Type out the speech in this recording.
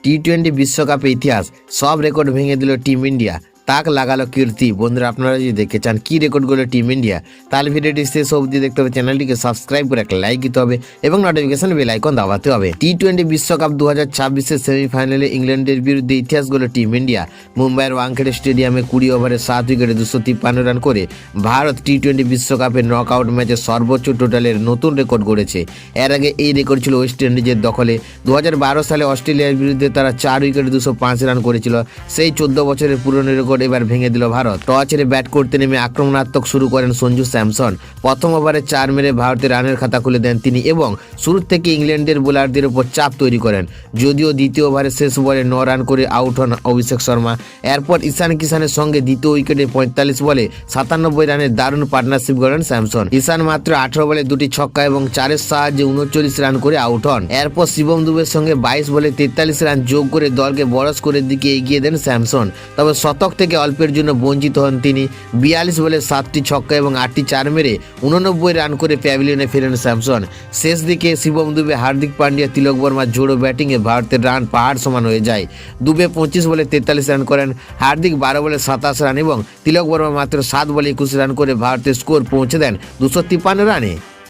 টি-20 বিশ্বকাপে ইতিহাস সব রেকর্ড ভেঙে দিল টিম ইন্ডিয়া। তাক লাগালো কীর্তি। বন্ধুরা, আপনারা যদি দেখতে চান কি রেকর্ডগুলো টিম ইন্ডিয়া, তাহলে ভিডিওটি শেষ অবধি দেখতে হবে। চ্যানেলটিকে সাবস্ক্রাইব করে একটা লাইক দিতে হবে এবং নোটিফিকেশন বেল আইকন দাবাতে হবে। টি-20 বিশ্বকাপ 2026-এর সেমিফাইনালে ইংল্যান্ডের বিরুদ্ধে ইতিহাস গড়ল টিম ইন্ডিয়া। মুম্বাইয়ের ওয়াংখেড়ে স্টেডিয়ামে 20 ওভারে 7 উইকেটে 253 রান করে ভারত টি-20 বিশ্বকাপের নকআউট ম্যাচে সর্বোচ্চ টোটালের নতুন রেকর্ড গড়েছে। এর আগে এই রেকর্ড ছিল ওয়েস্ট ইন্ডিজের দখলে। 2012 সালে অস্ট্রেলিয়ার বিরুদ্ধে তারা 4 উইকেটে 205 রান করেছিল। সেই 14 বছরের পুরনো রেকর্ড এবার ভেঙে দিল ভারত। টস হেরে ব্যাট করতে নেমে আক্রমণাত্মক শুরু করেন সঞ্জু স্যামসন। প্রথম ওভারে 4 মেরে ভারতের রানের খাতা খুলে দেন তিনি এবং শুরু থেকে ইংল্যান্ডের বোলারদের উপর চাপ তৈরি করেন। যদিও দ্বিতীয় ওভারে শেষ বলে 9 রান করে আউট হন অভিষেক শর্মা। এরপর ঈশান কিষানের সঙ্গে দ্বিতীয় উইকেটে 45 বলে 97 রানের দারুণ পার্টনারশিপ গড়েন স্যামসন। ঈশান মাত্র 18 বলে 2টি ছক্কা এবং 4-এর সাহায্যে 39 রান করে আউট হন। এরপর শিবম দুবের সঙ্গে 22 বলে 43 রান যোগ করে দলকে বড় স্কোরের দিকে এগিয়ে দেন স্যামসন। তবে শতক থেকে অল্পের জন্য বঞ্চিত হন তিনি। 42 বলে 7টি ছক্কা এবং 8টি চার মেরে 89 রান করে প্যাভিলিয়নে ফেরেন স্যামসন। শেষ দিকে শিবম দুবে, হার্দিক পান্ডিয়া, তিলক বর্মার জোড়ো ব্যাটিংয়ে ভারতের রান পাহাড় সমান হয়ে যায়। দুবে 25 বলে 43 রান করেন, হার্দিক 12 বলে 27 রান এবং তিলক বর্মা মাত্র 7 বলে 21 রান করে ভারতের স্কোর পৌঁছে দেন 253 রানে।